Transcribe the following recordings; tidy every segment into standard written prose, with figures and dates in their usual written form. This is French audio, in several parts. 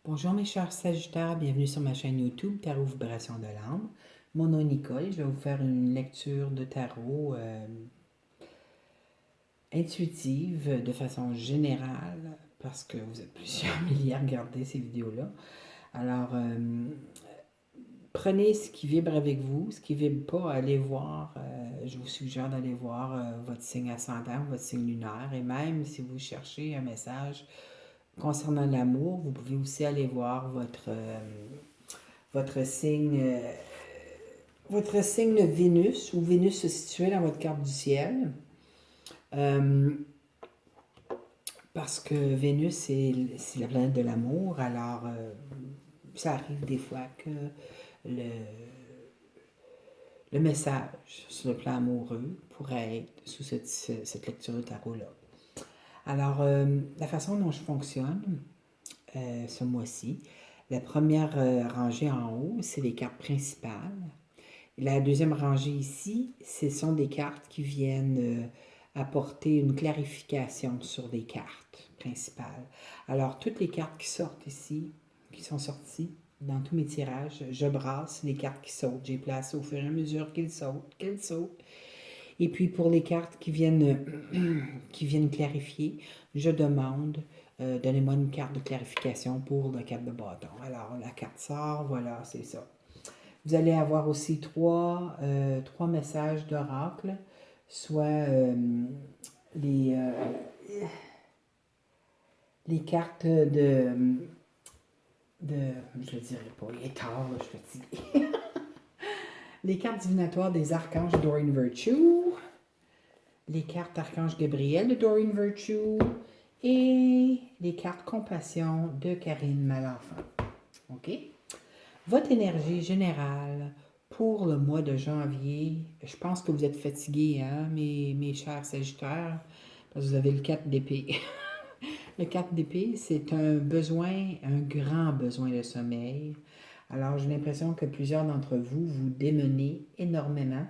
Bonjour mes chers Sagittaires, bienvenue sur ma chaîne YouTube Tarot Vibration de l'âme. Mon nom est Nicole, je vais vous faire une lecture de tarot intuitive de façon générale parce que vous êtes plusieurs milliers à regarder ces vidéos-là. Alors, prenez ce qui vibre avec vous, ce qui ne vibre pas, allez voir, je vous suggère d'aller voir votre signe ascendant, votre signe lunaire et même si vous cherchez un message concernant l'amour, vous pouvez aussi aller voir votre signe, votre signe Vénus, où Vénus se situe dans votre carte du ciel. Parce que Vénus, c'est la planète de l'amour, alors ça arrive des fois que le, le message sur le plan amoureux pourrait être sous cette lecture de tarot-là. Alors, la façon dont je fonctionne ce mois-ci, la première rangée en haut, c'est les cartes principales. La deuxième rangée ici, ce sont des cartes qui viennent apporter une clarification sur les cartes principales. Alors, toutes les cartes qui sortent ici, qui sont sorties dans tous mes tirages, je brasse les cartes qui sautent. J'ai placé au fur et à mesure qu'elles sautent. Et puis, pour les cartes qui viennent clarifier, je demande donnez-moi une carte de clarification pour la carte de bâton. Alors, la carte sort, voilà, c'est ça. Vous allez avoir aussi trois messages d'oracle, soit les, euh, les cartes je ne le dirai pas, il est tard, je suis fatiguée. Les cartes divinatoires des archanges Doreen Virtue, les cartes Archange Gabriel de Doreen Virtue et les cartes Compassion de Karine Malenfant. OK? Votre énergie générale pour le mois de janvier, je pense que vous êtes fatigués, hein, mes chers Sagittaires, parce que vous avez le 4 d'épée. Le 4 d'épée, c'est un besoin, un grand besoin de sommeil. Alors, j'ai l'impression que plusieurs d'entre vous, vous démenez énormément.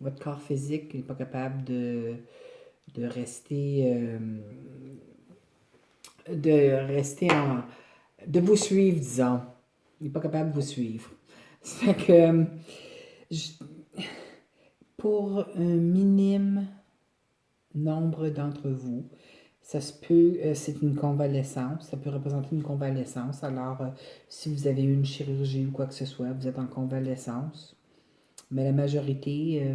Votre corps physique n'est pas capable de rester, de vous suivre, disons. Il n'est pas capable de vous suivre. Ça fait que, pour un minime nombre d'entre vous, ça se peut, c'est une convalescence, ça peut représenter une convalescence. Alors, si vous avez eu une chirurgie ou quoi que ce soit, vous êtes en convalescence. Mais la majorité,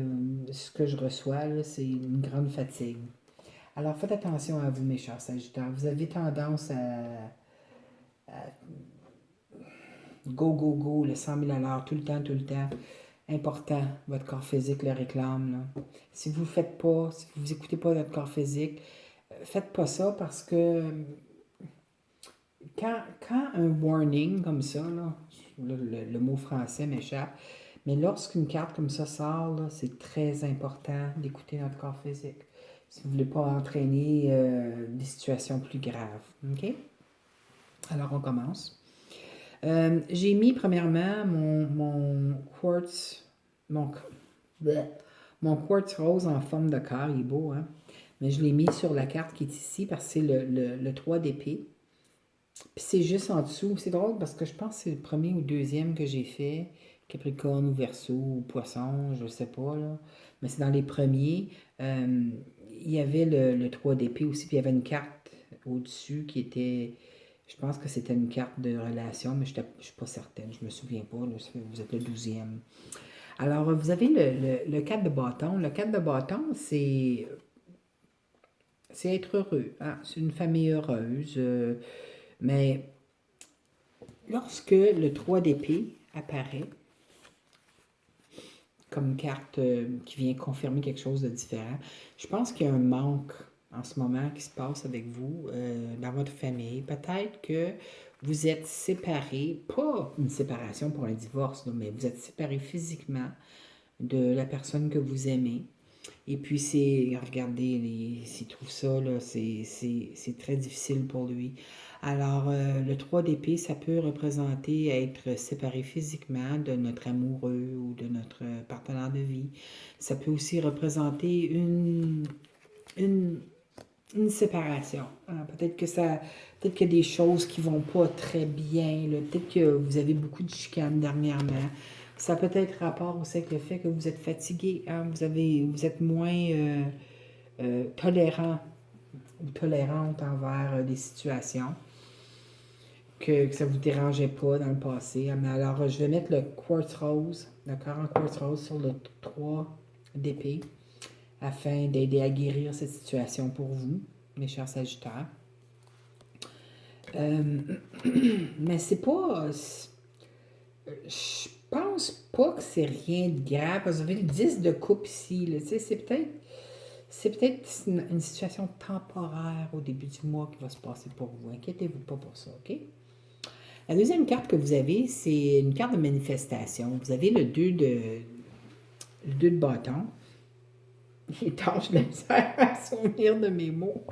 ce que je reçois, là, c'est une grande fatigue. Alors, faites attention à vous, mes chers Sagittaires. Vous avez tendance à go, go, go, le 100 000 à l'heure, tout le temps, tout le temps. Important, votre corps physique le réclame. Là. Si vous ne faites pas, si vous n'écoutez pas votre corps physique, faites pas ça parce que quand un warning comme ça, là, le mot français m'échappe, mais lorsqu'une carte comme ça sort, c'est très important d'écouter notre corps physique. Si vous ne voulez pas entraîner des situations plus graves. OK? Alors, on commence. J'ai mis premièrement mon quartz, mon quartz rose en forme de cœur, il est beau, hein? Mais je l'ai mis sur la carte qui est ici parce que c'est le 3 d'épée. Puis c'est juste en dessous. C'est drôle parce que je pense que c'est le premier ou deuxième que j'ai fait. Capricorne ou Verseau ou Poisson, je ne sais pas, là. Mais c'est dans les premiers. Il y avait le 3 d'épée aussi, puis il y avait une carte au-dessus qui était. Je pense que c'était une carte de relation, mais je ne suis pas certaine. Je ne me souviens pas. Là, vous êtes le 12e. Alors, vous avez le 4 de bâton. Le 4 de bâton, c'est être heureux. Hein? C'est une famille heureuse. Mais lorsque le 3 d'épée apparaît comme carte qui vient confirmer quelque chose de différent, je pense qu'il y a un manque en ce moment qui se passe avec vous dans votre famille. Peut-être que vous êtes séparés, pas une séparation pour un divorce, mais vous êtes séparés physiquement de la personne que vous aimez. Et puis, regardez, s'il trouve ça, là, c'est très difficile pour lui. Alors, le 3 d'épée, ça peut représenter être séparé physiquement de notre amoureux ou de notre partenaire de vie. Ça peut aussi représenter une séparation. Peut-être que ça Peut-être qu'il y a des choses qui vont pas très bien. Peut-être que vous avez beaucoup de chicanes dernièrement. Ça peut être rapport aussi avec le fait que vous êtes fatigué. Hein? Vous êtes moins tolérant ou tolérante envers des situations que ça ne vous dérangeait pas dans le passé. Mais alors, je vais mettre le quartz rose, d'accord, en quartz rose sur le 3 d'épée afin d'aider à guérir cette situation pour vous, mes chers Sagittaires. Mais c'est pas... Je pense pas que c'est rien de grave. Parce que vous avez le 10 de coupe ici. Là, c'est peut-être une situation temporaire au début du mois qui va se passer pour vous. Inquiétez-vous pas pour ça, OK? La deuxième carte que vous avez, c'est une carte de manifestation. Vous avez le 2 de bâton. Il tâche de la misère à souvenir de mes mots.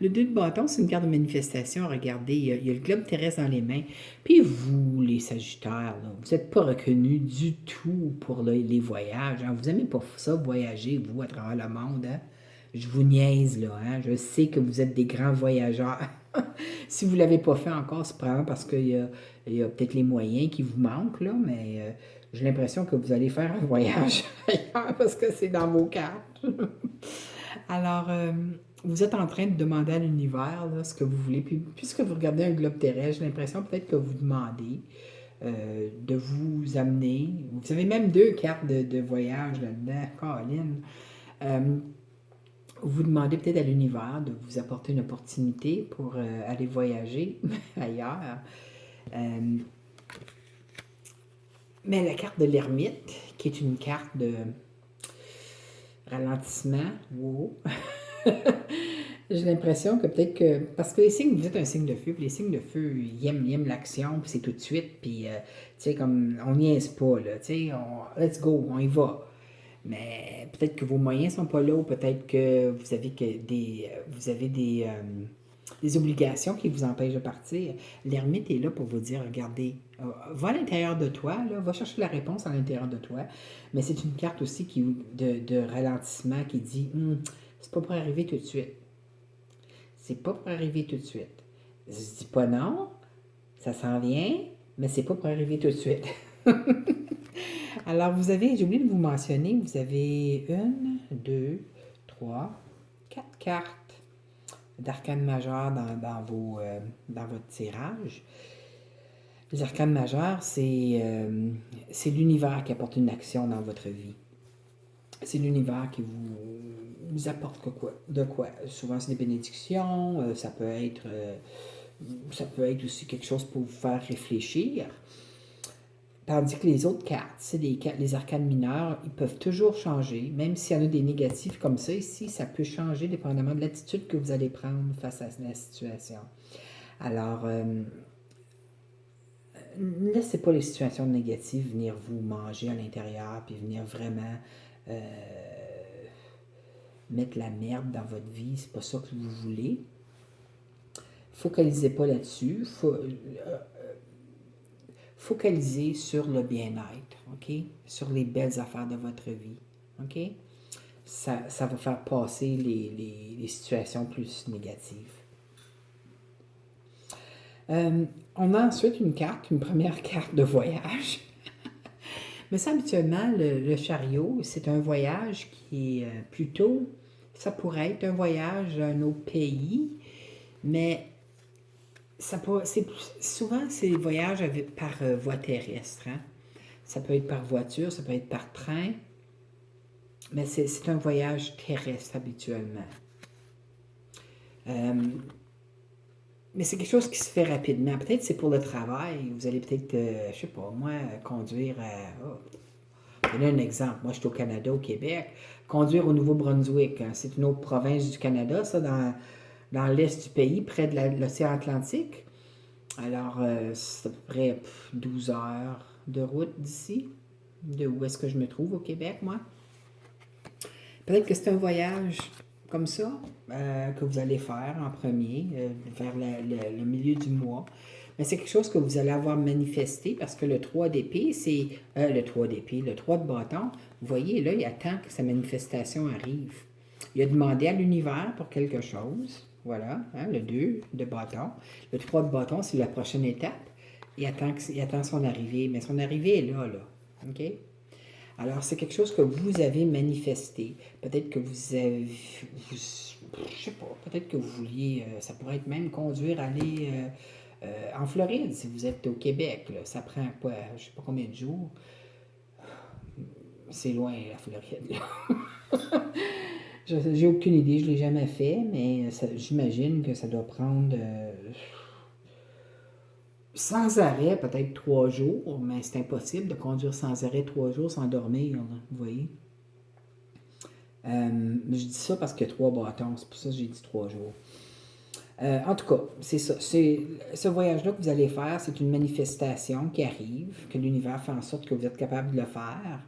Le 2 de bâton, c'est une carte de manifestation. Regardez, il y a le globe terrestre dans les mains. Puis vous, les Sagittaires, là, vous n'êtes pas reconnus du tout pour les voyages. Hein. Vous n'aimez pas ça, voyager, vous, à travers le monde. Hein? Je vous niaise, là. Hein? Je sais que vous êtes des grands voyageurs. Si vous ne l'avez pas fait encore, c'est probablement parce qu'il y a peut-être les moyens qui vous manquent, là, mais j'ai l'impression que vous allez faire un voyage ailleurs parce que c'est dans vos cartes. Alors, vous êtes en train de demander à l'univers ce que vous voulez. Puis, puisque vous regardez un globe terrestre, j'ai l'impression peut-être que vous demandez de vous amener. Vous avez même 2 cartes de voyage là-dedans, Caroline. Vous demandez peut-être à l'univers de vous apporter une opportunité pour aller voyager ailleurs. Mais la carte de l'ermite, qui est une carte de ralentissement, wow. J'ai l'impression que peut-être que... Parce que les signes, vous êtes un signe de feu, puis les signes de feu, ils aiment l'action, puis c'est tout de suite, puis, tu sais, comme, on niaise pas, là, tu sais, let's go, on y va. Mais peut-être que vos moyens sont pas là, ou peut-être que vous avez des obligations qui vous empêchent de partir. L'ermite est là pour vous dire, regardez, va à l'intérieur de toi, là, va chercher la réponse à l'intérieur de toi. Mais c'est une carte aussi de ralentissement qui dit, c'est pas pour arriver tout de suite. C'est pas pour arriver tout de suite. Je dis pas non, ça s'en vient, mais c'est pas pour arriver tout de suite. Alors, j'ai oublié de vous mentionner, vous avez 1, 2, 3, 4 cartes d'arcanes majeures dans votre tirage. Les arcanes majeures, c'est l'univers qui apporte une action dans votre vie. C'est l'univers qui vous apporte de quoi. Souvent, c'est des bénédictions, ça peut être aussi quelque chose pour vous faire réfléchir. Tandis que les autres cartes, c'est les arcanes mineures, ils peuvent toujours changer. Même s'il y en a des négatifs comme ça, ici, ça peut changer dépendamment de l'attitude que vous allez prendre face à la situation. Alors, ne laissez pas les situations négatives venir vous manger à l'intérieur, puis venir vraiment mettre la merde dans votre vie. C'est pas ça que vous voulez. Focalisez pas là-dessus. Focalisez sur le bien-être, OK? Sur les belles affaires de votre vie, OK? Ça va faire passer les situations plus négatives. On a ensuite une première carte de voyage. Mais ça, habituellement, le chariot, c'est un voyage qui est plutôt... Ça pourrait être un voyage à un autre pays, mais souvent, c'est des voyages par voie terrestre. Hein? Ça peut être par voiture, ça peut être par train, mais c'est un voyage terrestre habituellement. Mais c'est quelque chose qui se fait rapidement. Peut-être c'est pour le travail. Vous allez peut-être, je sais pas, moi, conduire à... Je vais donner un exemple. Moi, je suis au Canada, au Québec. Conduire au Nouveau-Brunswick. Hein? C'est une autre province du Canada, ça, dans l'est du pays, près de l'océan Atlantique. Alors, c'est à peu près 12 heures de route d'ici, de où est-ce que je me trouve au Québec, moi. Peut-être que c'est un voyage comme ça que vous allez faire en premier, vers le milieu du mois. Mais c'est quelque chose que vous allez avoir manifesté parce que le 3 d'épée, c'est le 3 d'épée, le 3 de bâton. Vous voyez, là, il attend que sa manifestation arrive. Il a demandé à l'univers pour quelque chose. Voilà, hein, le 2 de bâton. Le 3 de bâton, c'est la prochaine étape. Il attend son arrivée, mais son arrivée est là, là. OK? Alors, c'est quelque chose que vous avez manifesté. Peut-être que vous avez, je sais pas, peut-être que vous vouliez, ça pourrait être même conduire, aller en Floride, si vous êtes au Québec. Là. Ça prend quoi, je sais pas combien de jours. C'est loin, la Floride. Là. J'ai aucune idée, je l'ai jamais fait, mais j'imagine que ça doit prendre sans arrêt, peut-être 3 jours, mais c'est impossible de conduire sans arrêt 3 jours sans dormir, là, vous voyez. Je dis ça parce qu'il y a 3 bâtons, c'est pour ça que j'ai dit 3 jours. En tout cas, c'est ça. Ce voyage-là que vous allez faire, c'est une manifestation qui arrive, que l'univers fait en sorte que vous êtes capable de le faire.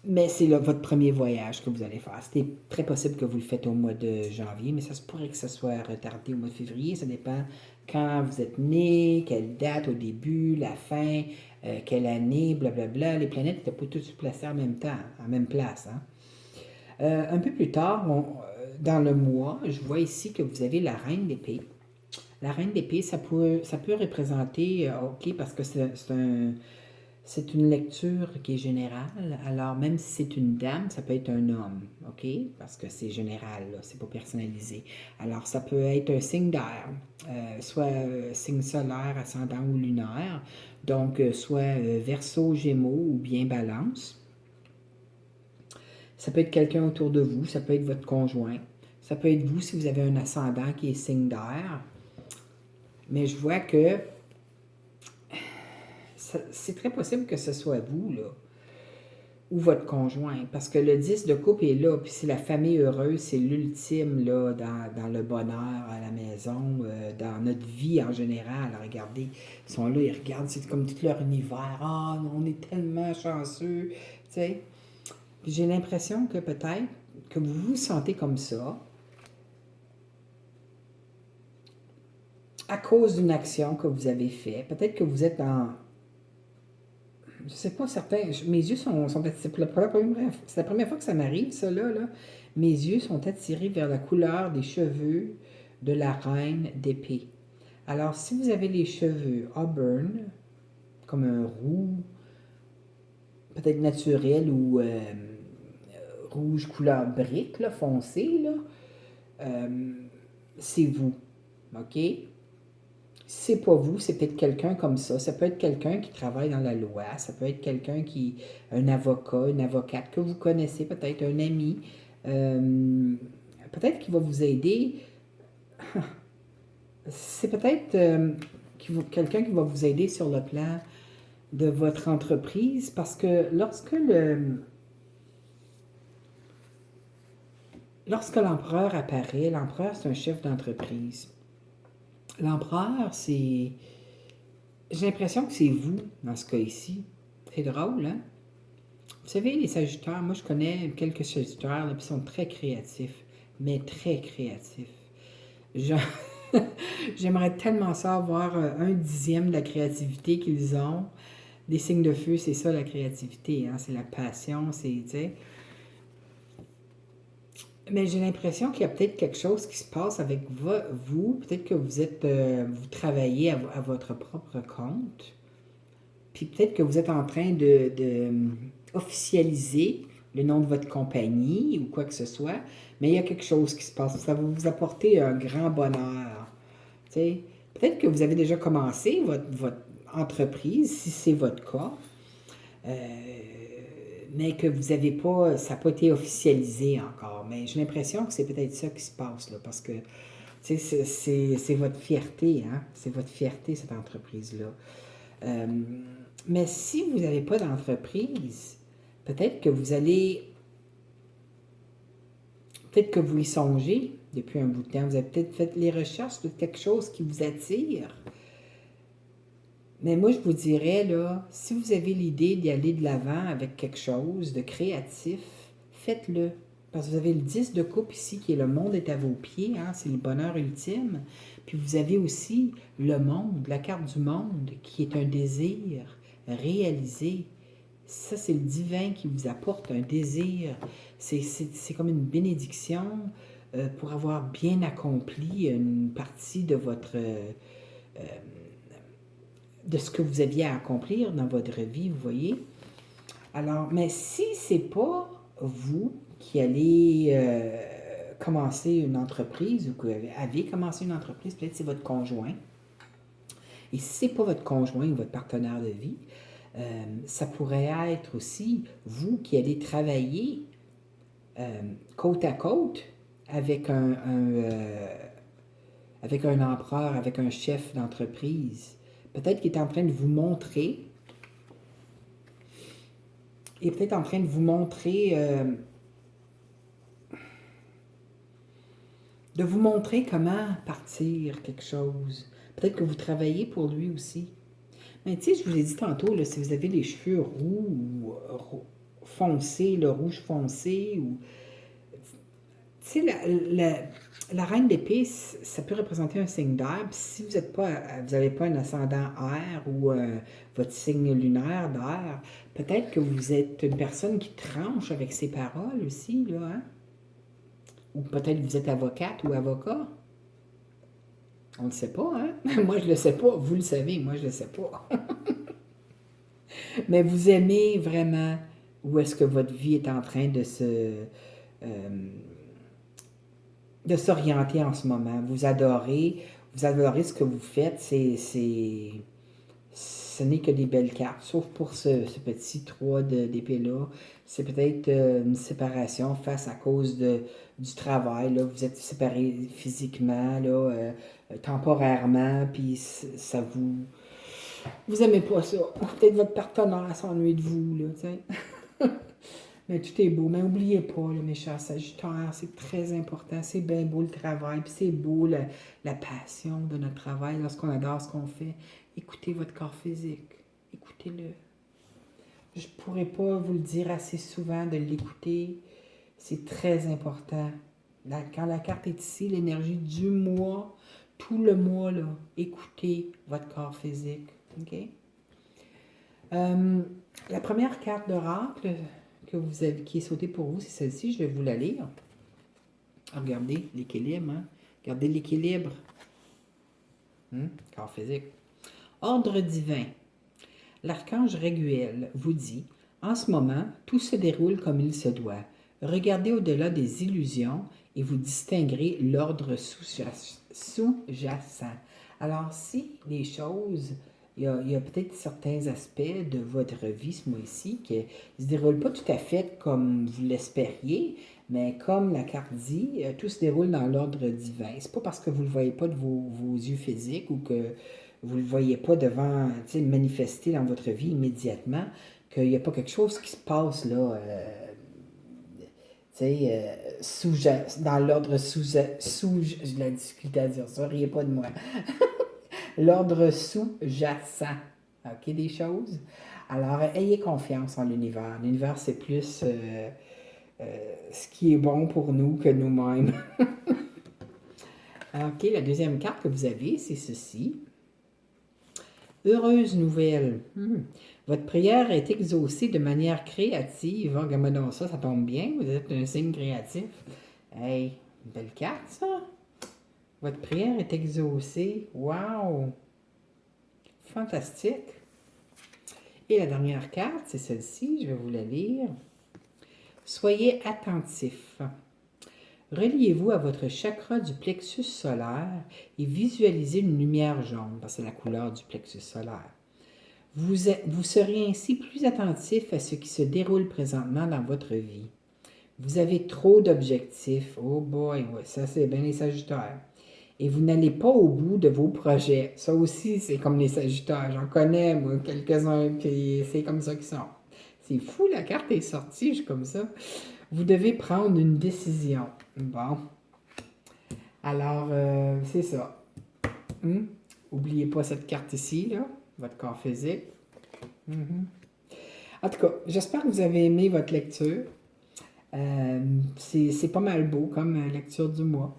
Mais c'est là votre premier voyage que vous allez faire. C'est très possible que vous le faites au mois de janvier, mais ça se pourrait que ça soit retardé au mois de février. Ça dépend quand vous êtes né, quelle date au début, la fin, quelle année, blablabla. Les planètes n'étaient pas toutes placées en même temps, en même place. Hein. Un peu plus tard, dans le mois, je vois ici que vous avez la reine d'épée. La reine d'épée, ça peut représenter, ok, parce que c'est une lecture qui est générale. Alors, même si c'est une dame, ça peut être un homme, ok? Parce que c'est général, là, c'est pas personnalisé. Alors, ça peut être un signe d'air, soit signe solaire, ascendant ou lunaire. Donc, soit Verseau, Gémeaux ou bien Balance. Ça peut être quelqu'un autour de vous, ça peut être votre conjoint. Ça peut être vous si vous avez un ascendant qui est signe d'air. Mais je vois que c'est très possible que ce soit vous, là, ou votre conjoint, parce que le 10 de coupe est là, puis c'est la famille heureuse, c'est l'ultime, là, dans le bonheur à la maison, dans notre vie en général. Regardez, ils sont là, ils regardent, c'est comme tout leur univers. Ah, on est tellement chanceux, tu sais. Puis j'ai l'impression que peut-être que vous vous sentez comme ça à cause d'une action que vous avez faite. Peut-être que vous êtes dans je sais pas certain. Mes yeux sont c'est la première fois que ça m'arrive, ça là. Mes yeux sont attirés vers la couleur des cheveux de la reine d'épée. Alors, si vous avez les cheveux auburn, comme un roux, peut-être naturel ou rouge couleur brique, là, foncé, là, euh, c'est vous. OK? C'est pas vous, c'est peut-être quelqu'un comme ça. Ça peut être quelqu'un qui travaille dans la loi, ça peut être quelqu'un qui, un avocat, une avocate que vous connaissez, peut-être un ami, euh, peut-être qui va vous aider. C'est peut-être quelqu'un qui va vous aider sur le plan de votre entreprise parce que lorsque l'empereur apparaît, l'empereur c'est un chef d'entreprise. L'empereur, c'est j'ai l'impression que c'est vous dans ce cas ici. C'est drôle, hein? Vous savez, les Sagittaires, moi je connais quelques Sagittaires, là, puis ils sont très créatifs, mais très créatifs. Genre, j'aimerais tellement savoir 1/10 de la créativité qu'ils ont. Des signes de feu, c'est ça la créativité, hein? C'est la passion, c'est, tu sais. Mais j'ai l'impression qu'il y a peut-être quelque chose qui se passe avec vous. Peut-être que vous travaillez à votre propre compte. Puis peut-être que vous êtes en train de officialiser le nom de votre compagnie ou quoi que ce soit, mais il y a quelque chose qui se passe. Ça va vous apporter un grand bonheur. Tu sais, peut-être que vous avez déjà commencé votre entreprise, si c'est votre cas, mais que vous avez pas, ça n'a pas été officialisé encore. Mais j'ai l'impression que c'est peut-être ça qui se passe, là, parce que c'est votre fierté, hein? C'est votre fierté, cette entreprise-là. Euh, mais si vous n'avez pas d'entreprise, peut-être que vous allez, peut-être que vous y songez depuis un bout de temps. Vous avez peut-être fait les recherches de quelque chose qui vous attire. Mais moi, je vous dirais, là, si vous avez l'idée d'y aller de l'avant avec quelque chose de créatif, faites-le. Parce que vous avez le 10 de coupe ici, qui est le monde est à vos pieds, hein, c'est le bonheur ultime. Puis vous avez aussi le monde, la carte du monde, qui est un désir réalisé. Ça, c'est le divin qui vous apporte un désir. C'est comme une bénédiction. pour avoir bien accompli une partie de de ce que vous aviez à accomplir dans votre vie, vous voyez. Alors, mais si c'est pas vous qui allez commencer une entreprise ou que vous avez commencé une entreprise, peut-être c'est votre conjoint. Et si c'est pas votre conjoint ou votre partenaire de vie, ça pourrait être aussi vous qui allez travailler côte à côte avec avec un empereur, avec un chef d'entreprise. Peut-être qu'il est en train de vous montrer, il est peut-être en train de vous montrer, comment partir quelque chose. Peut-être que vous travaillez pour lui aussi. Mais tu sais, je vous ai dit tantôt, là, si vous avez les cheveux roux ou foncés, le rouge foncé, ou tu sais, la reine d'épée, ça peut représenter un signe d'air. Si vous n'avez pas un ascendant air ou votre signe lunaire d'air, peut-être que vous êtes une personne qui tranche avec ses paroles aussi, là, hein? Ou peut-être que vous êtes avocate ou avocat. On ne le sait pas, hein? Moi, je ne le sais pas. Vous le savez, moi, je ne le sais pas. Mais vous aimez vraiment où est-ce que votre vie est en train de s'orienter en ce moment. Vous adorez ce que vous faites. Ce n'est que des belles cartes, sauf pour ce petit 3 d'épée-là. C'est peut-être une séparation face à cause du travail. Là. Vous êtes séparés physiquement, là, temporairement, puis ça vous... Vous aimez pas ça. Peut-être votre partenaire s'ennuie de vous, là, tu sais. Mais tout est beau. Mais n'oubliez pas, mes chers Sagittaires, c'est très important. C'est bien beau le travail, puis c'est beau la passion de notre travail lorsqu'on adore ce qu'on fait. Écoutez votre corps physique. Écoutez-le. Je ne pourrais pas vous le dire assez souvent de l'écouter. C'est très important. Quand la carte est ici, l'énergie du mois, tout le mois, là, écoutez votre corps physique. OK? La première carte d'oracle qui est sautée pour vous, c'est celle-ci. Je vais vous la lire. Regardez l'équilibre. Hein? Regardez l'équilibre. Corps physique. Ordre divin. L'archange Réguel vous dit, en ce moment, tout se déroule comme il se doit. Regardez au-delà des illusions et vous distinguerez l'ordre sous-jacent. Alors, si les choses, il y a peut-être certains aspects de votre vie ce mois-ci qui ne se déroulent pas tout à fait comme vous l'espériez, mais comme la carte dit, tout se déroule dans l'ordre divin. C'est pas parce que vous ne le voyez pas de vos yeux physiques ou que vous ne le voyez pas devant, manifester dans votre vie immédiatement, qu'il n'y a pas quelque chose qui se passe là, dans l'ordre j'ai la difficulté à dire ça, riez pas de moi. L'ordre sous-jacent, OK, des choses. Alors, ayez confiance en l'univers. L'univers, c'est plus ce qui est bon pour nous que nous-mêmes. OK, la deuxième carte que vous avez, c'est ceci. Heureuse nouvelle. Votre prière est exaucée de manière créative. Regardez donc ça tombe bien. Vous êtes un signe créatif. Hey, belle carte, ça. Votre prière est exaucée. Wow! Fantastique. Et la dernière carte, c'est celle-ci. Je vais vous la lire. Soyez attentif. Reliez-vous à votre chakra du plexus solaire et visualisez une lumière jaune, parce que c'est la couleur du plexus solaire. Vous serez ainsi plus attentif à ce qui se déroule présentement dans votre vie. Vous avez trop d'objectifs. Oh boy, ouais, ça c'est bien les Sagittaires. Et vous n'allez pas au bout de vos projets. Ça aussi, c'est comme les Sagittaires. J'en connais, moi, quelques-uns, puis c'est comme ça qu'ils sont. C'est fou, la carte est sortie, je suis comme ça. Vous devez prendre une décision. Bon. Alors, c'est ça. Oubliez pas cette carte ici, là, votre corps physique. En tout cas, j'espère que vous avez aimé votre lecture. C'est pas mal beau comme lecture du mois.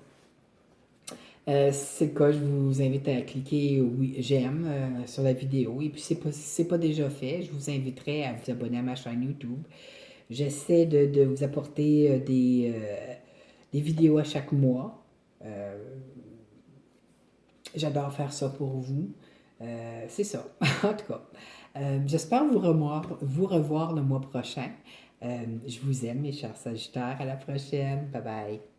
Si c'est le cas, je vous invite à cliquer oui, j'aime sur la vidéo. Et puis, si ce n'est pas déjà fait, je vous inviterai à vous abonner à ma chaîne YouTube. J'essaie de vous apporter des vidéos à chaque mois. Euh, J'adore faire ça pour vous. C'est ça, en tout cas. J'espère vous revoir le mois prochain. Je vous aime, mes chers Sagittaires. À la prochaine. Bye bye.